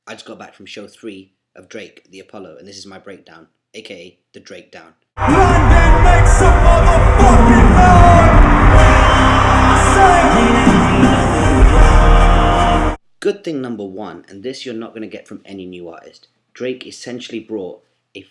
I just got back from show 3 of Drake, the Apollo, and this is my breakdown, aka the Drakedown. London makes some motherfucking noise! Good thing number 1, and this you're not going to get from any new artist. Drake essentially brought a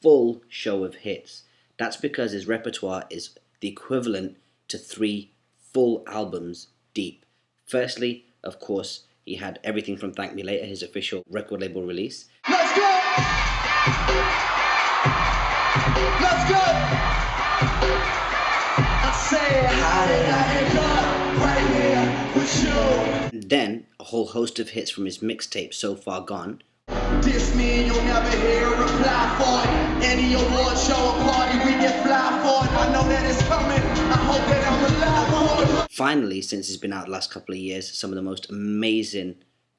full show of hits. That's because his repertoire is the equivalent to 3 full albums deep. Firstly, of course, he had everything from Thank Me Later, his official record label release. Let's go! Let's go! I say, how did I end up right here with you? And then, a whole host of hits from his mixtape So Far Gone. Diss me and you'll never hear a reply for it. Any award show or party, we get fly for it. I know that it's coming, I hope that I'm alive for it. Finally, since it's been out the last couple of years, some of the most amazing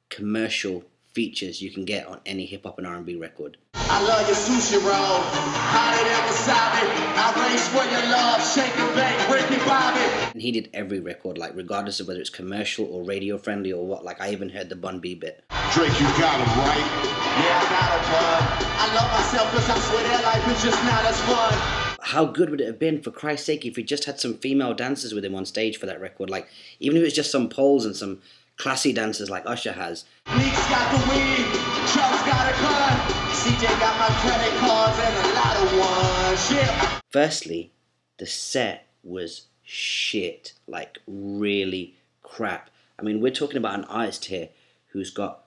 commercial features you can get on any hip-hop and R&B record. I love your sushi roll, hotter than wasabi. I race for your love, shake and bake, Ricky Bobby. And he did every record, like regardless of whether it's commercial or radio friendly or what. Like I even heard the Bun B bit. Drake, you got him, right? Yeah, I got him, bud. I love myself cause I swear that life is just not as fun. How good would it have been, for Christ's sake, if he just had some female dancers with him on stage for that record? Like, even if it was just some poles and some classy dancers like Usher has. Meek's got the weed, Chubb's got a gun. CJ got my credit cards and a lot of ones, yeah. Firstly, the set was shit, like really crap. I mean, we're talking about an artist here who's got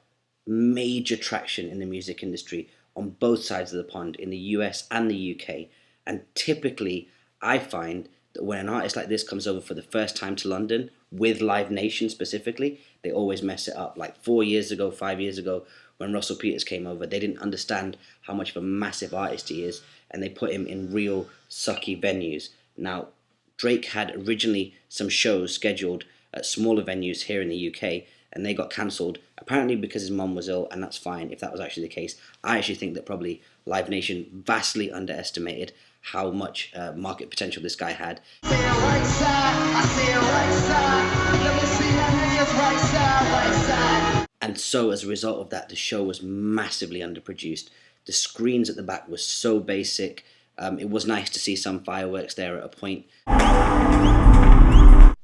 major traction in the music industry on both sides of the pond, in the US and the UK. And typically, I find that when an artist like this comes over for the first time to London, with Live Nation specifically, they always mess it up. Like 4 years ago, 5 years ago, when Russell Peters came over, they didn't understand how much of a massive artist he is, and they put him in real sucky venues. Now, Drake had originally some shows scheduled at smaller venues here in the UK, and they got cancelled, apparently because his mum was ill, and that's fine if that was actually the case. I actually think that probably Live Nation vastly underestimated how much market potential this guy had. Say it right side, I say it right side. Let me see that niggas right side, right side. And so as a result of that, the show was massively underproduced. The screens at the back were so basic. It was nice to see some fireworks there at a point.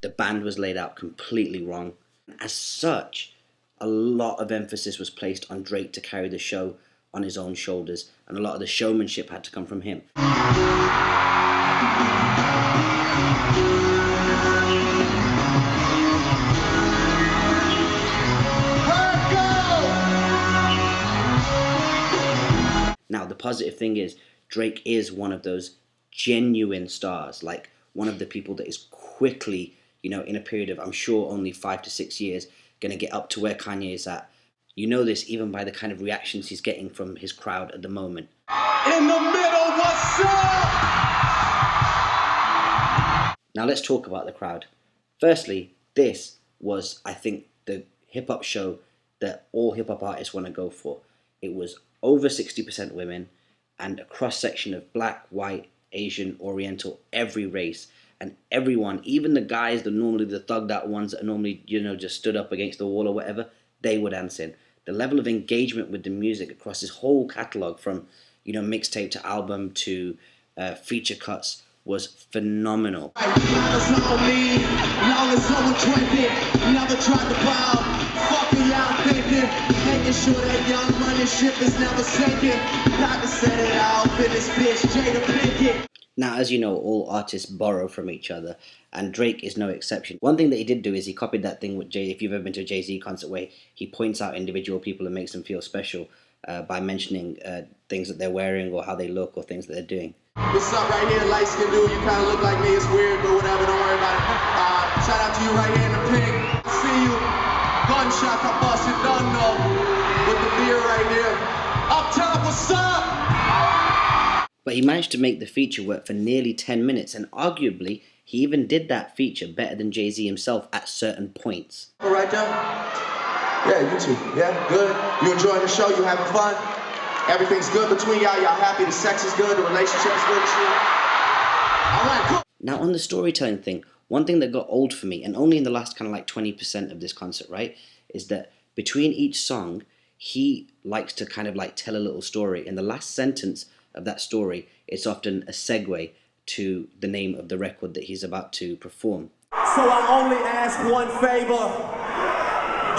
The band was laid out completely wrong. As such, a lot of emphasis was placed on Drake to carry the show on his own shoulders, and a lot of the showmanship had to come from him. Now, the positive thing is, Drake is one of those genuine stars, like one of the people that is quickly, you know, in a period of, I'm sure, only 5 to 6 years, going to get up to where Kanye is at. You know this even by the kind of reactions he's getting from his crowd at the moment. In the middle, what's up? Now let's talk about the crowd. Firstly, this was, I think, the hip-hop show that all hip-hop artists want to go for. It was over 60% women and a cross-section of black, white, Asian, Oriental, every race. And everyone, even the guys that normally the thugged out ones that are normally, you know, just stood up against the wall or whatever, they were dancing. The level of engagement with the music across his whole catalogue, from, you know, mixtape to album to feature cuts, was phenomenal. Now, as you know, all artists borrow from each other, and Drake is no exception. One thing that he did do is he copied that thing with Jay. If you've ever been to a Jay-Z concert where he points out individual people and makes them feel special by mentioning things that they're wearing or how they look or things that they're doing. What's up right here, light skin dude? You kind of look like me. It's weird, but whatever. Don't worry about it. Shout out to you right here in the pink. See you. Gunshot, I busted done though. With the beer right here. Up top, what's up? But he managed to make the feature work for nearly 10 minutes, and arguably, he even did that feature better than Jay-Z himself at certain points. All right, there? Yeah, you too. Yeah, good. You enjoying the show? You having fun? Everything's good between y'all? Y'all happy? The sex is good? The relationship is good? All right, cool. Now, on the storytelling thing, one thing that got old for me, and only in the last kind of like 20% of this concert, right, is that between each song, he likes to kind of like tell a little story. In the last sentence of that story, it's often a segue to the name of the record that he's about to perform. So I only ask one favor.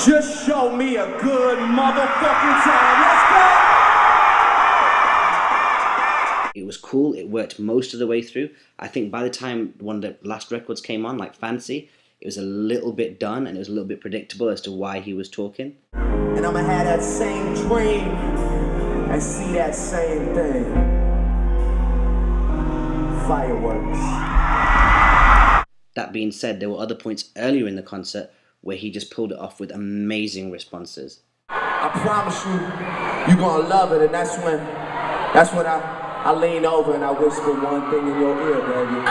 Just show me a good motherfucking time. Let's go! It was cool. It worked most of the way through. I think by the time one of the last records came on, like Fancy, it was a little bit done and it was a little bit predictable as to why he was talking. And I'ma have that same dream and see that same thing. Fireworks. That being said, there were other points earlier in the concert where he just pulled it off with amazing responses. I promise you, you're gonna love it, and that's when I lean over and I whisper one thing in your ear, baby.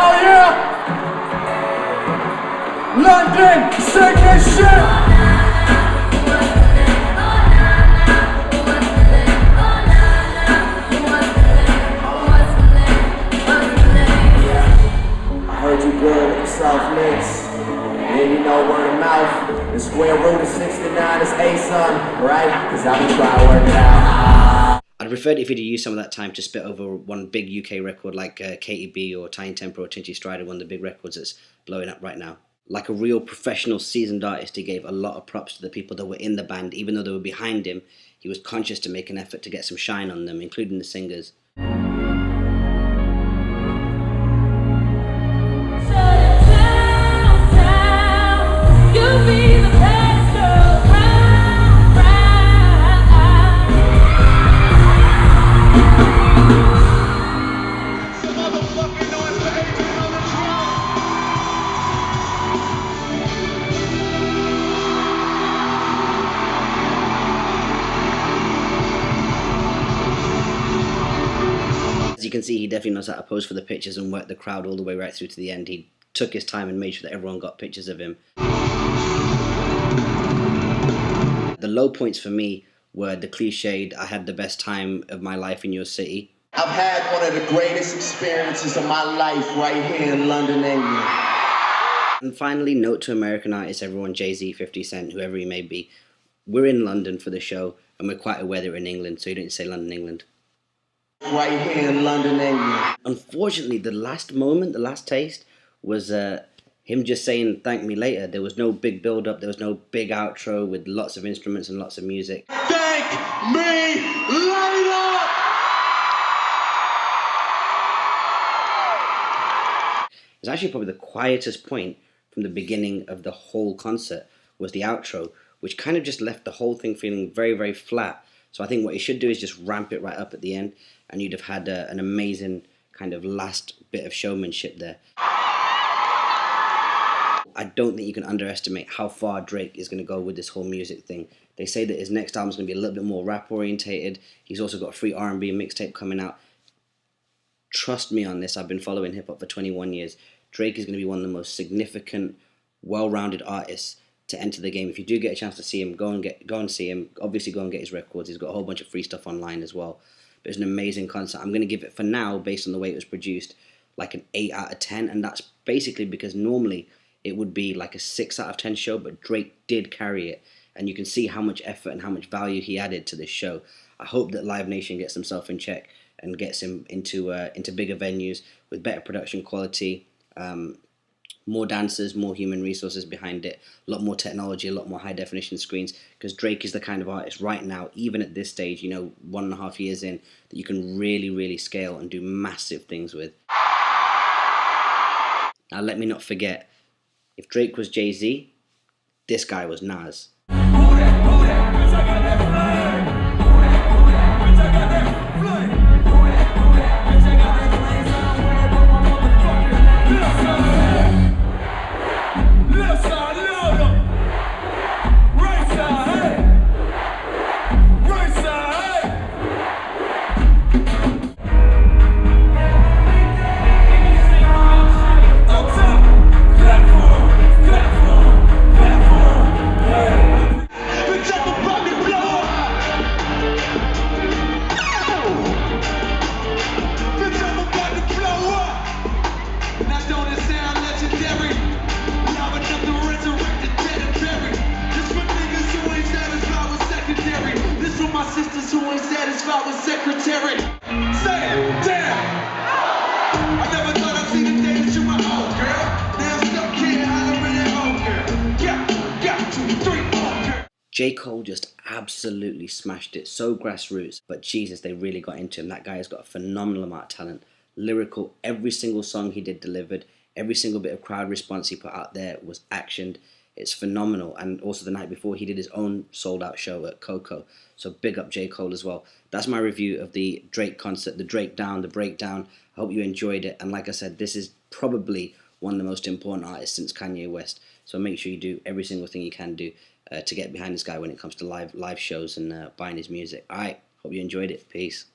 Oh yeah! London, second shit! Soft lips, and you know word of mouth. The square root of 69 is a son, right? Cause I've been trying to work it out. I'd prefer it if he'd used some of that time to spit over one big UK record like KTB or Tiny Temper or Tinchy Strider, one of the big records that's blowing up right now. Like a real professional seasoned artist, he gave a lot of props to the people that were in the band. Even though they were behind him, he was conscious to make an effort to get some shine on them, including the singers. As you can see, he definitely knows how to pose for the pictures and work the crowd all the way right through to the end. He took his time and made sure that everyone got pictures of him. The low points for me were the cliched, I had the best time of my life in your city. I've had one of the greatest experiences of my life right here in London, England. And finally, note to American artists, everyone, Jay-Z, 50 Cent, whoever he may be, we're in London for the show, and we're quite aware that we're in England, so you don't say London, England. Right here in London, England. Unfortunately, the last moment, the last taste, was him just saying, thank me later. There was no big build-up, there was no big outro with lots of instruments and lots of music. Thank me later! It's actually probably the quietest point from the beginning of the whole concert was the outro, which kind of just left the whole thing feeling very, very flat. So I think what you should do is just ramp it right up at the end, and you'd have had an amazing kind of last bit of showmanship there. I don't think you can underestimate how far Drake is going to go with this whole music thing. They say that his next album is going to be a little bit more rap orientated. He's also got a free R&B mixtape coming out. Trust me on this, I've been following hip-hop for 21 years. Drake is going to be one of the most significant, well-rounded artists to enter the game. If you do get a chance to see him, go and see him. Obviously, go and get his records. He's got a whole bunch of free stuff online as well. But it's an amazing concert. I'm going to give it, for now, based on the way it was produced, like an 8 out of 10. And that's basically because normally it would be like a 6 out of 10 show, but Drake did carry it. And you can see how much effort and how much value he added to this show. I hope that Live Nation gets himself in check and gets him into bigger venues with better production quality, more dancers, more human resources behind it, a lot more technology, a lot more high definition screens, because Drake is the kind of artist right now, even at this stage, 1.5 years in, that you can really, really scale and do massive things with. Now let me not forget, if Drake was Jay-Z, this guy was Nas. sisters who ain't satisfied with secretary. Say, damn! I never thought I'd see the day that you my old girl. Now I'm stuck here hollering at old girl. Got 2, 3, 4 girl. J. Cole just absolutely smashed it. So grassroots, but Jesus, they really got into him. That guy has got a phenomenal amount of talent. Lyrical, every single song he did delivered. Every single bit of crowd response he put out there was actioned. It's phenomenal. And also the night before, he did his own sold-out show at Coco. So big up J. Cole as well. That's my review of the Drake concert, the Drakedown, the Breakdown. I hope you enjoyed it. And like I said, this is probably one of the most important artists since Kanye West. So make sure you do every single thing you can do to get behind this guy when it comes to live shows and buying his music. All right, hope you enjoyed it. Peace.